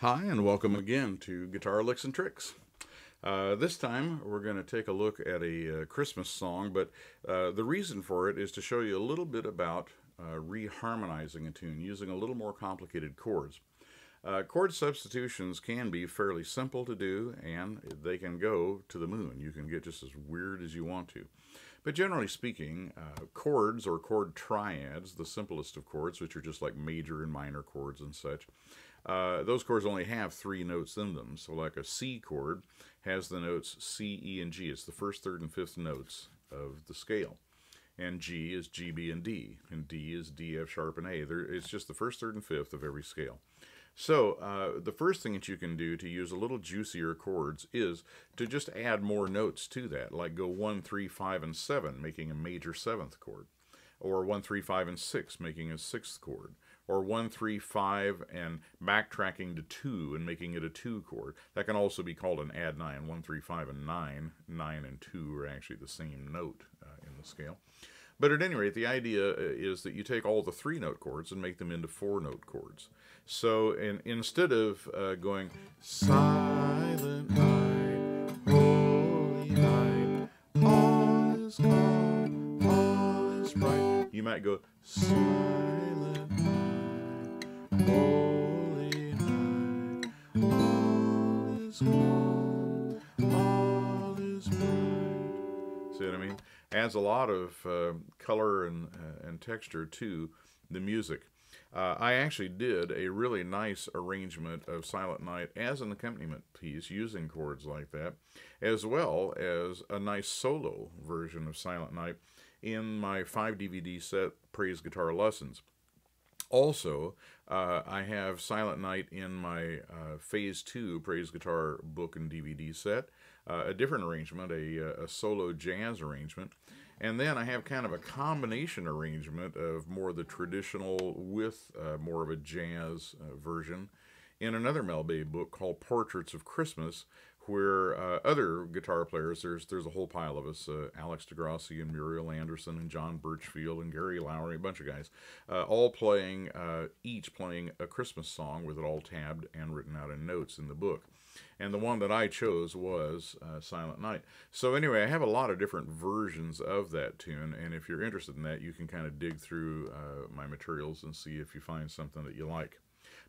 Hi, and welcome again to Guitar Licks and Tricks. This time we're going to take a look at a Christmas song, but the reason for it is to show you a little bit about reharmonizing a tune using a little more complicated chords. Chord substitutions can be fairly simple to do, and they can go to the moon. You can get just as weird as you want to. But generally speaking, chords or chord triads, the simplest of chords, which are just like major and minor chords and such, those chords only have three notes in them. So like a C chord has the notes C, E, and G. It's the first, third, and fifth notes of the scale. And G is G, B, and D. And D is D, F sharp, and A. It's just the first, third, and fifth of every scale. So the first thing that you can do to use a little juicier chords is to just add more notes to that, like go 1, 3, 5, and 7, making a major seventh chord, or 1, 3, 5, and 6, making a sixth chord, or 1, 3, 5, and backtracking to 2 and making it a 2 chord. That can also be called an add 9. 1, 3, 5, and 9. 9 and 2 are actually the same note in the scale. But at any rate, the idea is that you take all the 3-note chords and make them into 4-note chords. So instead of going silent night, holy night, all is calm, all is bright, you might go silent night, holy night, all is calm, all is bright. See what I mean? Adds a lot of color and texture to the music. I actually did a really nice arrangement of Silent Night as an accompaniment piece using chords like that, as well as a nice solo version of Silent Night in my 5 DVD set, Praise Guitar Lessons. Also, I have Silent Night in my Phase 2 Praise Guitar book and DVD set, a different arrangement, a solo jazz arrangement, and then I have kind of a combination arrangement of more the traditional with more of a jazz version in another Mel Bay book called Portraits of Christmas, where other guitar players, there's a whole pile of us, Alex DeGrassi and Muriel Anderson and John Birchfield and Gary Lowry, a bunch of guys, all playing, each playing a Christmas song with it all tabbed and written out in notes in the book. And the one that I chose was Silent Night. So anyway, I have a lot of different versions of that tune, and if you're interested in that, you can kind of dig through my materials and see if you find something that you like.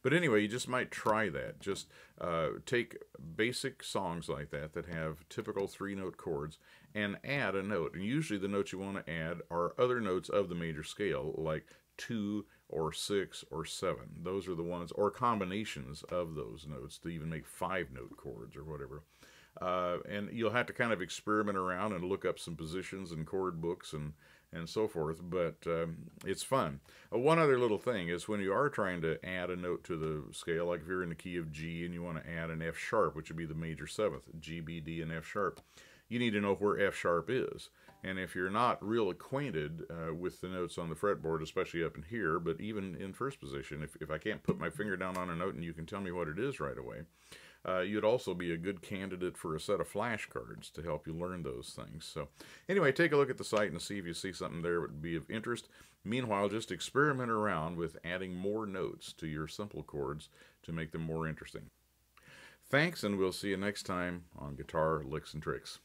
But anyway, you just might try that. Just take basic songs like that that have typical 3-note chords and add a note. And usually the notes you want to add are other notes of the major scale, like 2 or 6 or 7. Those are the ones, or combinations of those notes to even make 5-note chords or whatever. And you'll have to kind of experiment around and look up some positions and chord books and so forth, but it's fun. One other little thing is when you are trying to add a note to the scale, like if you're in the key of G and you want to add an F sharp, which would be the major seventh, G, B, D, and F sharp, you need to know where F sharp is. And if you're not real acquainted with the notes on the fretboard, especially up in here, but even in first position, if I can't put my finger down on a note and you can tell me what it is right away, you'd also be a good candidate for a set of flashcards to help you learn those things. So anyway, take a look at the site and see if you see something there that would be of interest. Meanwhile, just experiment around with adding more notes to your simple chords to make them more interesting. Thanks, and we'll see you next time on Guitar Licks and Tricks.